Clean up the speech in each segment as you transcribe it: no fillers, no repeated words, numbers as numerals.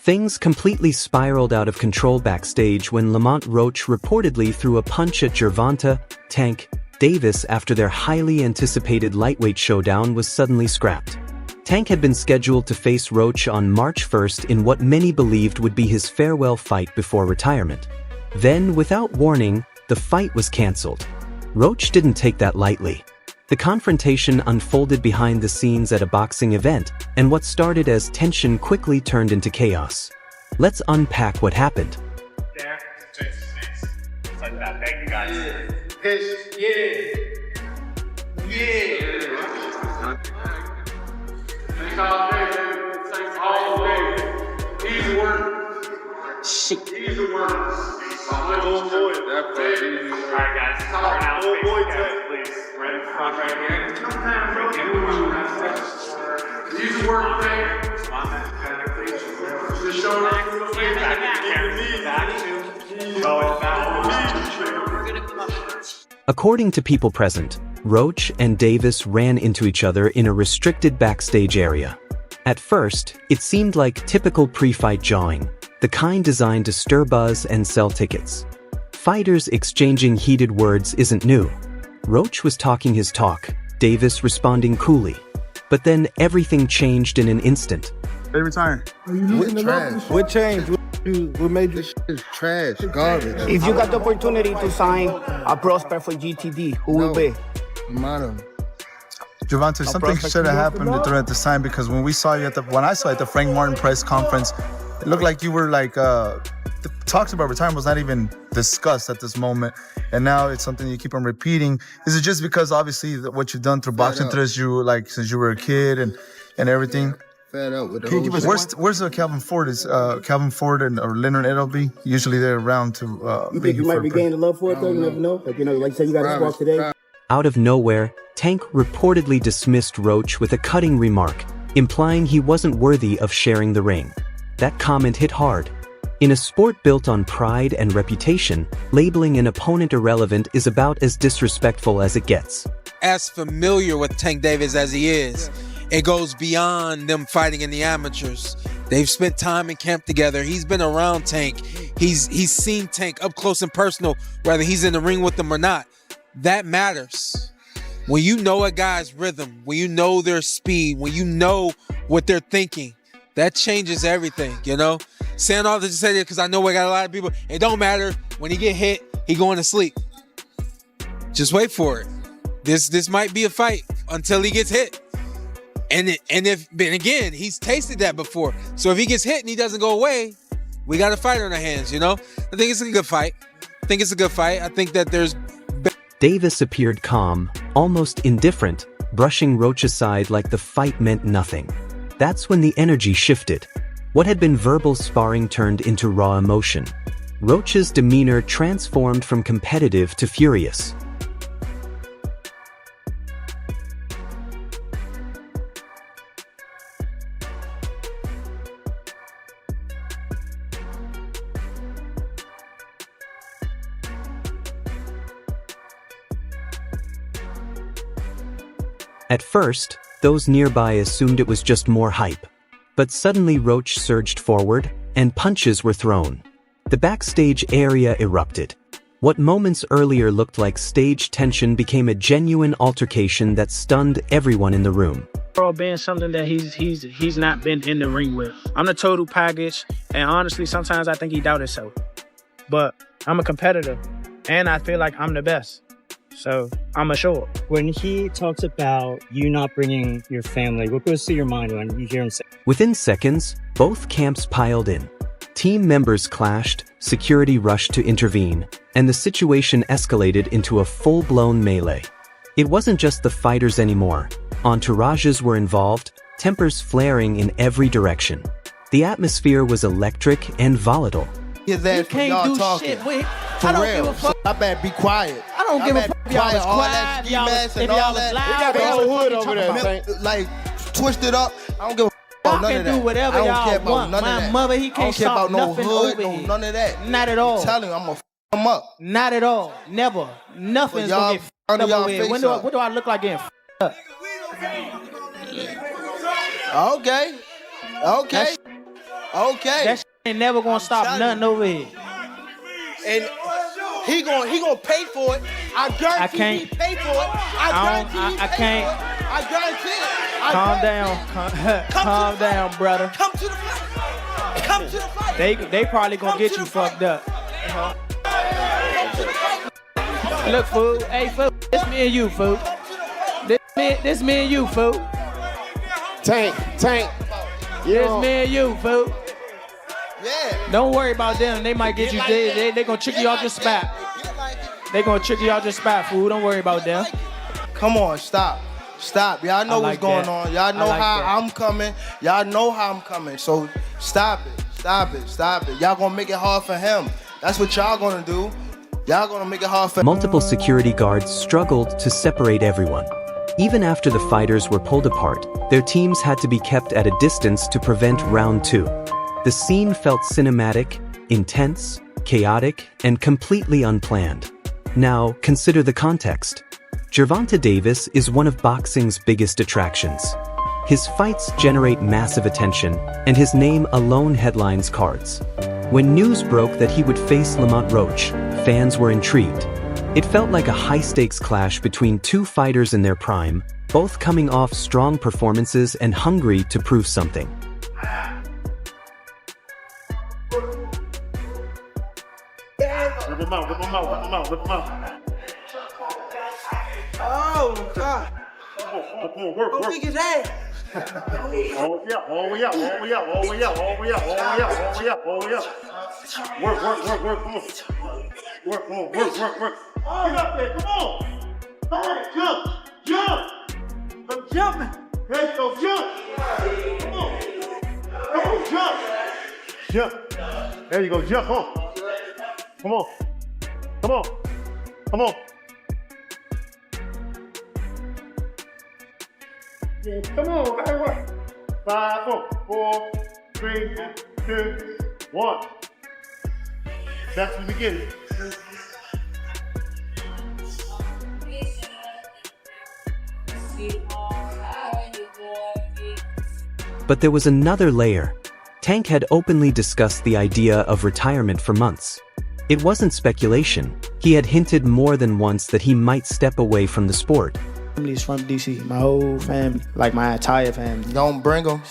Things completely spiraled out of control backstage when Lamont Roach reportedly threw a punch at Gervonta Davis after their highly anticipated lightweight showdown was suddenly scrapped. Tank had been scheduled to face Roach on March 1st in what many believed would be his farewell fight before retirement. Then, without warning, the fight was cancelled. Roach didn't take that lightly. The confrontation unfolded behind the scenes at a boxing event, and what started as tension quickly turned into chaos. Let's unpack what happened. There, just like that. Thank you guys. Thanks all day, baby. Thanks all day. Easy work. Shit. Easy work. Oh boy. Alright guys, for now, please. Right in front right here. Easy work, man. Come on, man. Please. Just showing up. According to people present, Roach and Davis ran into each other in a restricted backstage area. At first, it seemed like typical pre-fight jawing, the kind designed to stir buzz and sell tickets. Fighters exchanging heated words isn't new. Roach was talking his talk, Davis responding coolly. But then everything changed in an instant. They retired. What changed? What made you? This shit is trash, garbage. If you got the opportunity to sign a prospect for GTD, who will be? Madam. Gervonta, something should have happened during the time, because when I saw you at the Frank Martin press conference, it looked like you were like the talks about retirement was not even discussed at this moment, and now it's something you keep on repeating. Is it just because obviously what you've done through boxing since you were a kid and everything? Fed up with the whole shit. Where's Calvin Ford? Is Calvin Ford or Leonard Edelby? Usually they're around to. You think you might be gaining love for it though? You never know. Like like you said, you got to spark today. Out of nowhere, Tank reportedly dismissed Roach with a cutting remark, implying he wasn't worthy of sharing the ring. That comment hit hard. In a sport built on pride and reputation, labeling an opponent irrelevant is about as disrespectful as it gets. As familiar with Tank Davis as he is, it goes beyond them fighting in the amateurs. They've spent time in camp together. He's been around Tank. He's seen Tank up close and personal, whether he's in the ring with them or not. That matters. When you know a guy's rhythm, when you know their speed, when you know what they're thinking, that changes everything, you know? Saying all this to say that because I know we got a lot of people. It don't matter. When he get hit, he going to sleep. Just wait for it. This might be a fight until he gets hit. And again, he's tasted that before. So if he gets hit and he doesn't go away, we got a fight on our hands, you know? I think it's a good fight. I think that there's... Davis appeared calm, almost indifferent, brushing Roach aside like the fight meant nothing. That's when the energy shifted. What had been verbal sparring turned into raw emotion. Roach's demeanor transformed from competitive to furious. At first, those nearby assumed it was just more hype. But suddenly Roach surged forward, and punches were thrown. The backstage area erupted. What moments earlier looked like stage tension became a genuine altercation that stunned everyone in the room. Being something that he's not been in the ring with. I'm the total package, and honestly, sometimes I think he doubted himself. But I'm a competitor, and I feel like I'm the best. So I'm assured. When he talks about you not bringing your family, what goes through your mind when you hear him say? Within seconds, both camps piled in. Team members clashed, security rushed to intervene, and the situation escalated into a full-blown melee. It wasn't just the fighters anymore. Entourages were involved, tempers flaring in every direction. The atmosphere was electric and volatile. His ass for y'all talking. For real. I better be quiet. I don't give a fuck if y'all was quiet, if y'all was loud. We got the hood over there. Like, twisted up. I don't give a fuck about none of that. Do whatever y'all want. My mother, he can't stop nothing over here. None of that. Not at all. I'm telling you, I'm gonna f him up. Not at all. Never. Nothing's gonna get f***ed up over here. What do I look like getting f***ed up? Okay. Okay. That shit ain't never gonna stop nothing over here. And he gonna pay for it. I guarantee he pay for it. I can't. I guarantee it. Calm down. Calm down, brother. Come to the fight. Come to the fight. They probably gonna get you fucked up. Look, fool. Hey, fool. This me and you, fool. This me and you, fool. Tank. This me and you, fool. Yeah. Don't worry about them. They might get you. They gonna trick you off your spot. They gonna trick you off your spot, fool. Don't worry about them. Come on, stop. Y'all know what's going on. Y'all know how I'm coming. Y'all know how I'm coming. So stop it. Y'all gonna make it hard for him. That's what y'all gonna do. Y'all gonna make it hard for him. Multiple security guards struggled to separate everyone. Even after the fighters were pulled apart, their teams had to be kept at a distance to prevent round 2. The scene felt cinematic, intense, chaotic, and completely unplanned. Now, consider the context. Gervonta Davis is one of boxing's biggest attractions. His fights generate massive attention, and his name alone headlines cards. When news broke that he would face Lamont Roach, fans were intrigued. It felt like a high-stakes clash between two fighters in their prime, both coming off strong performances and hungry to prove something. Rip him out. Oh, God. Work. Go kick his ass. All the way up. Work. Come on. Work. Get up there, come on. Jump. I'm jumping. There you go, jump. Come on, jump. There you go, jump, huh? Come on. Yeah, come on, gotta work. 5, 4, 3, 2, 1. That's the beginning. But there was another layer. Tank had openly discussed the idea of retirement for months. It wasn't speculation. He had hinted more than once that he might step away from the sport. Family's from DC. My whole family, like my entire family. Don't bring them.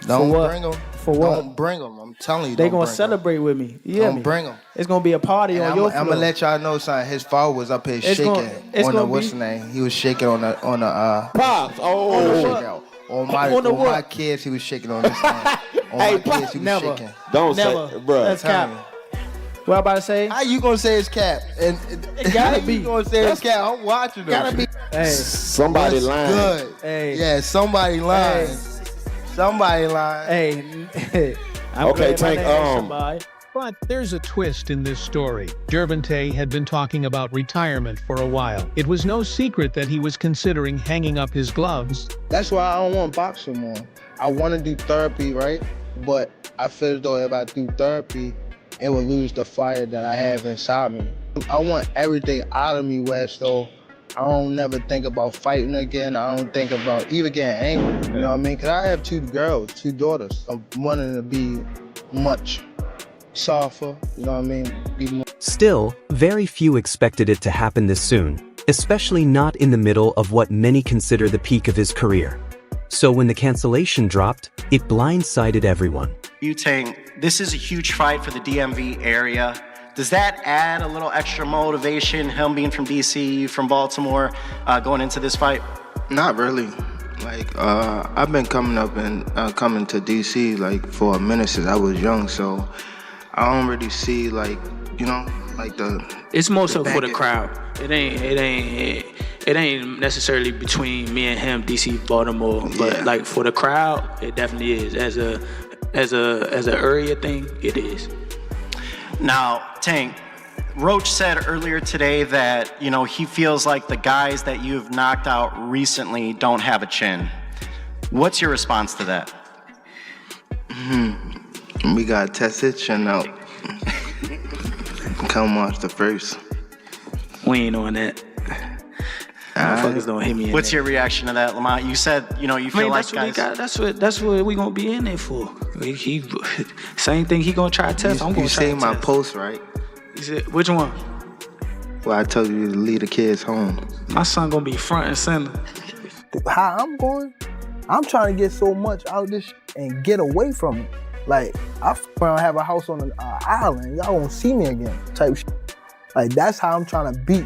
For what? Don't bring them. I'm telling you. They gonna celebrate with me. Don't bring them. It's gonna be a party on your floor. I'm gonna let y'all know, son. His father was up here shaking on the what's the name? He was shaking on the Pops. On my kids, he was shaking on this thing. On my kids, he was shaking. Don't Never. say, bro. That's cap. What I about to say? How you gonna say it's cap? And It gotta be. You gonna say it's cap? I'm watching them. Gotta be. Hey. Somebody lying. Good. Hey. Yeah, somebody lying. Hey. Somebody lying. Hey. Okay, Tank. But there's a twist in this story. Gervonta had been talking about retirement for a while. It was no secret that he was considering hanging up his gloves. That's why I don't want boxing more. I want to do therapy, right? But I feel as though if I do therapy, it will lose the fire that I have inside me. I want everything out of me, West, so I don't never think about fighting again. I don't think about even getting angry, you know what I mean? Because I have 2 girls, 2 daughters. I'm wanting to be much softer, you know what I mean? Still, very few expected it to happen this soon, especially not in the middle of what many consider the peak of his career. So when the cancellation dropped, it blindsided everyone. Butane, this is a huge fight for the DMV area. Does that add a little extra motivation, him being from DC, from Baltimore, going into this fight? Not really. Like, I've been coming up and coming to DC like for a minute since I was young, so I don't really see like, you know, like the. It's more so for the crowd. It ain't necessarily between me and him, DC, Baltimore, but like for the crowd, it definitely is. As a area thing, it is. Now, Tank, Roach said earlier today that, you know, he feels like the guys that you've knocked out recently don't have a chin. What's your response to that? We gotta test his chin out. Come watch the first. We ain't on that. Motherfuckers don't hit me. What's your reaction to that, Lamont? You said, you know, you feel like guys. That's what we gonna be in there for. He same thing he gonna try to test. I'm gonna try to You seen my test. post, right? You said, which one? Well, I told you to leave the kids home. My son gonna be front and center. How I'm going, I'm trying to get so much out of this and get away from it. Like, I around have a house on an island. Y'all won't see me again type shit. Like, that's how I'm trying to beat.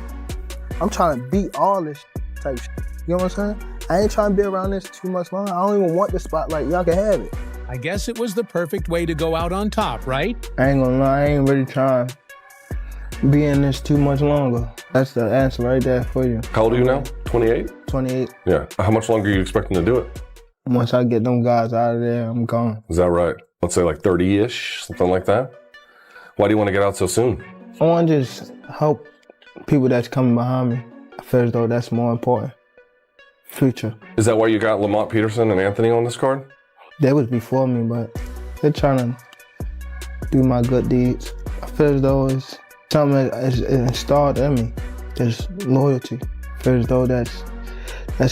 I'm trying to beat all this type shit. You know what I'm saying? I ain't trying to be around this too much longer. I don't even want the spotlight. Y'all can have it. I guess it was the perfect way to go out on top, right? I ain't gonna lie, I ain't really trying to be in this too much longer. That's the answer right there for you. How old are you now? 28? 28. Yeah. How much longer are you expecting to do it? Once I get them guys out of there, I'm gone. Is that right? Let's say like 30-ish, something like that? Why do you want to get out so soon? I want to just help people that's coming behind me. I feel as though that's more important. Future. Is that why you got Lamont Peterson and Anthony on this card? They was before me, but they're trying to do my good deeds. I feel as though it's something that is installed in me. There's loyalty. I feel as though that's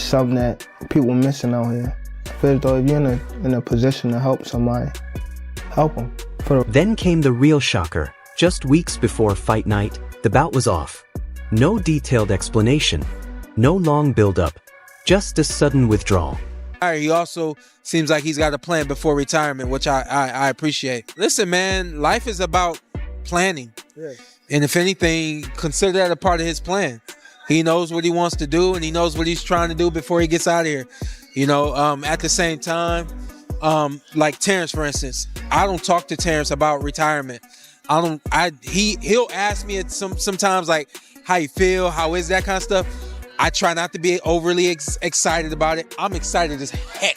something that people are missing out here. I feel as though if you're in a position to help somebody, help them. Then came the real shocker. Just weeks before fight night, the bout was off. No detailed explanation. No long build-up. Just a sudden withdrawal. He also seems like he's got a plan before retirement, which I appreciate. Listen, man, life is about planning. Yeah. And if anything, consider that a part of his plan. He knows what he wants to do, and he knows what he's trying to do before he gets out of here. You know, at the same time, like Terrence, for instance, I don't talk to Terrence about retirement. He'll ask me sometimes like how you feel, how is that kind of stuff. I try not to be overly excited about it. I'm excited as heck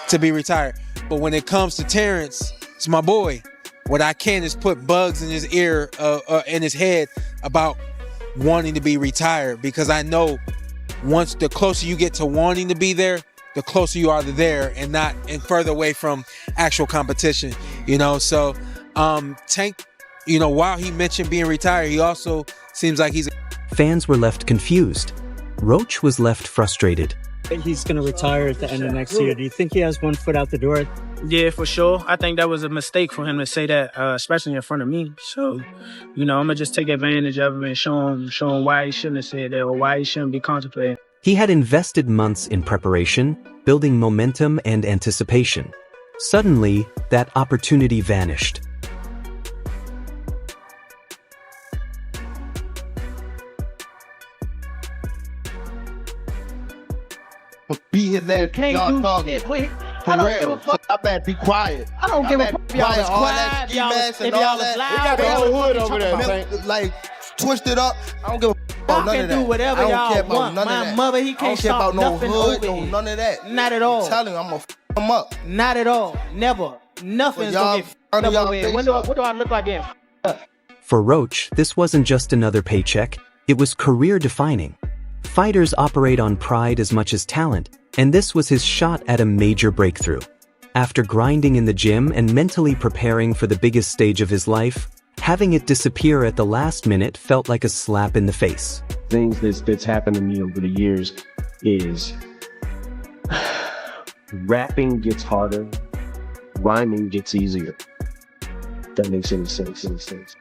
to be retired. But when it comes to Terrence, it's my boy. What I can is put bugs in his ear, in his head about wanting to be retired, because I know once the closer you get to wanting to be there, the closer you are to there and further away from actual competition, you know? So Tank, you know, while he mentioned being retired, he also seems like Fans were left confused. Roach was left frustrated. He's going to retire at the end of next year. Do you think he has one foot out the door? Yeah, for sure. I think that was a mistake for him to say that, especially in front of me. So, you know, I'm going to just take advantage of it and show him why he shouldn't have said that or why he shouldn't be contemplating. He had invested months in preparation, building momentum and anticipation. Suddenly, that opportunity vanished. Being there, Can't y'all do talking. shit. Wait, For real. I better be quiet. I don't give a fuck if y'all was all quiet, that if y'all was- ski mask and if all y'all was that. loud, We got the whatever whole the fuck hood you over talking there, about. like twisted up. I don't give a fuck Y'all about none can of that. do whatever I don't y'all care about want. none My of that. mother, he I don't can't care stop about no nothing hood, over no here. none of that. Not at all. I'm telling you, I'm gonna f them up. Not at all. Never. Nothing's Well, gonna y'all- get y'all over here. face What do I look like getting up? For Roach, this wasn't just another paycheck, it was career-defining. Fighters operate on pride as much as talent, and this was his shot at a major breakthrough. After grinding in the gym and mentally preparing for the biggest stage of his life, having it disappear at the last minute felt like a slap in the face. Things that's happened to me over the years is rapping gets harder, rhyming gets easier. That makes any sense.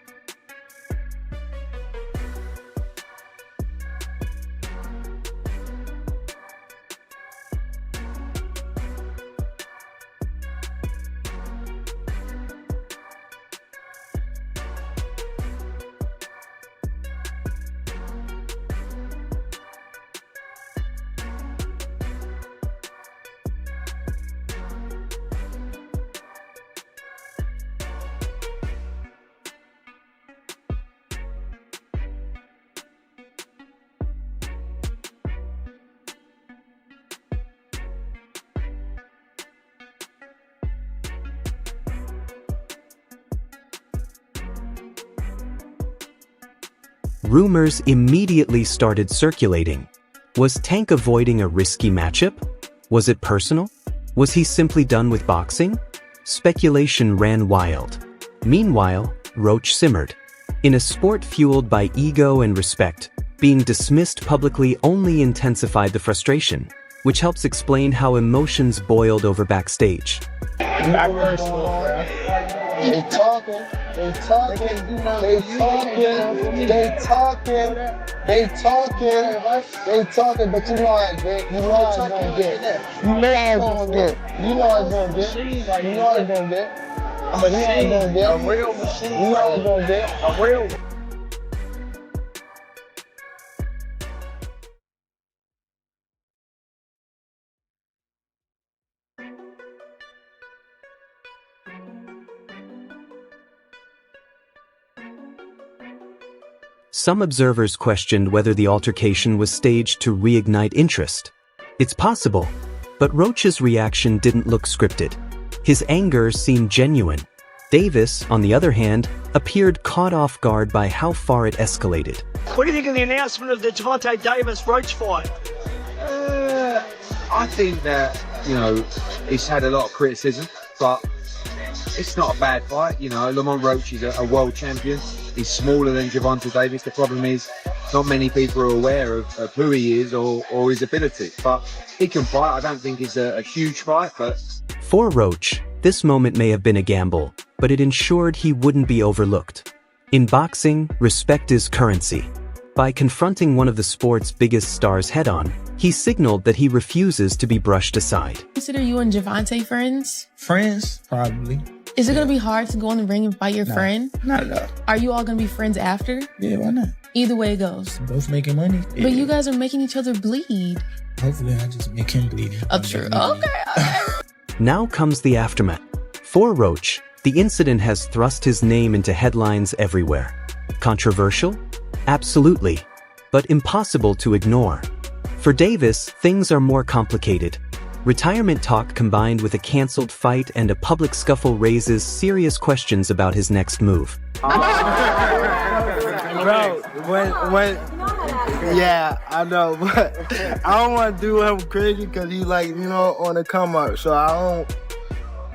Rumors immediately started circulating. Was Tank avoiding a risky matchup? Was it personal? Was he simply done with boxing? Speculation ran wild. Meanwhile, Roach simmered. In a sport fueled by ego and respect, being dismissed publicly only intensified the frustration, which helps explain how emotions boiled over backstage. Not personal, bro. They talking. They talking. They talking. They talking. They talking. They talking. But you know I get. You know I gonna get. You know I gonna get. You know I gonna get. You know I gonna get. But you know I gonna get. A real machine. You know I gonna get. A real. Some observers questioned whether the altercation was staged to reignite interest. It's possible, but Roach's reaction didn't look scripted. His anger seemed genuine. Davis, on the other hand, appeared caught off guard by how far it escalated. What do you think of the announcement of the Gervonta Davis Roach fight? I think that, it's had a lot of criticism, but it's not a bad fight. Lamont Roach is a world champion. He's smaller than Gervonta Davis. The problem is not many people are aware of who he is or his ability. But he can fight. I don't think it's a huge fight, but... For Roach, this moment may have been a gamble, but it ensured he wouldn't be overlooked. In boxing, respect is currency. By confronting one of the sport's biggest stars head-on, he signaled that he refuses to be brushed aside. Consider you and Gervonta friends? Friends? Probably. Is it going to be hard to go in the ring and fight your friend? Not at all. Are you all going to be friends after? Yeah, why not? Either way it goes. Both making money. Yeah. But you guys are making each other bleed. Hopefully I just make him bleed. True. Okay. Now comes the aftermath. For Roach, the incident has thrust his name into headlines everywhere. Controversial? Absolutely. But impossible to ignore. For Davis, things are more complicated. Retirement talk combined with a cancelled fight and a public scuffle raises serious questions about his next move. Bro, yeah, I know, but I don't want to do him crazy because he's on the come up, so I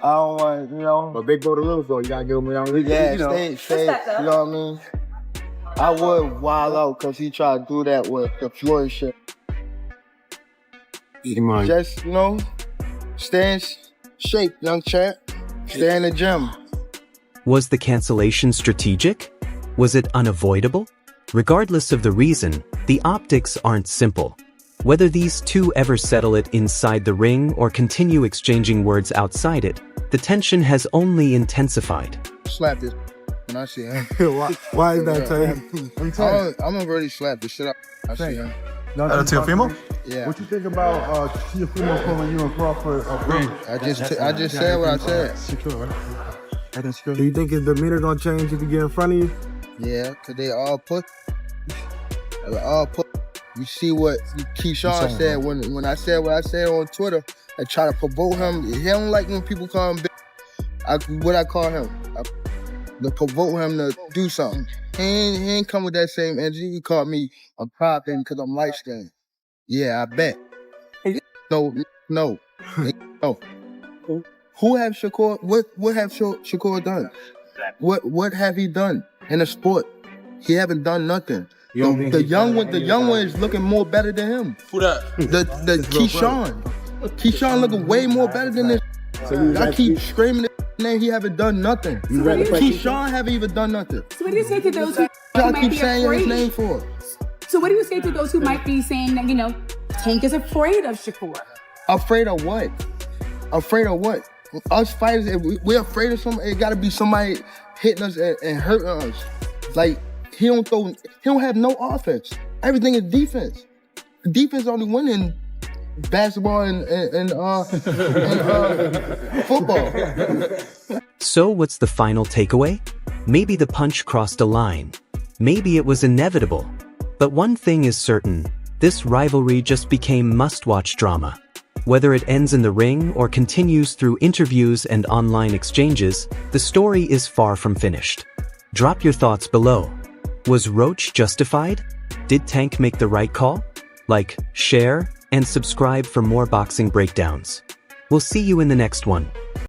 don't want, But big bro to little bro, you gotta give him stay, you know what I mean? I would wild out because he tried to do that with the Floyd shit. Just, stay in shape, young chap. Stay in the gym. Was the cancellation strategic? Was it unavoidable? Regardless of the reason, the optics aren't simple. Whether these two ever settle it inside the ring or continue exchanging words outside it, the tension has only intensified. Slap this when I see him. Why is that, Tay? I'm gonna really slap the shit up. I see him. Teofimo? Yeah. What you think about Teofimo calling you and Crawford a bitch? I just said what I said. Do you think his demeanor gonna change if he get in front of you? Yeah, cause they all put. You see what Keyshawn said when I said what I said on Twitter. I try to provoke him. He don't like when people call him bitch. What I call him? To provoke him to do something. He ain't come with that same energy. He called me a prop then because I'm light skinned. Yeah, I bet. No. Who have Shakur? What have Shakur done? What have he done in the sport? He haven't done nothing. The young one is looking more better than him. Who that? The Keyshawn. Keyshawn looking way more better than this. I keep screaming his name. He haven't done nothing. Keyshawn haven't even done nothing. So what do you say to those who I might keep be saying afraid? his name for? So what do you say to those who might be saying that, Tank is afraid of Shakur? Afraid of what? Afraid of what? Us fighters, if we're afraid of somebody, it gotta be somebody hitting us and hurting us. Like, he don't have no offense. Everything is defense. Defense only win in basketball and football. So what's the final takeaway? Maybe the punch crossed a line. Maybe it was inevitable. But one thing is certain, this rivalry just became must-watch drama. Whether it ends in the ring or continues through interviews and online exchanges, the story is far from finished. Drop your thoughts below. Was Roach justified? Did Tank make the right call? Like, share, and subscribe for more boxing breakdowns. We'll see you in the next one.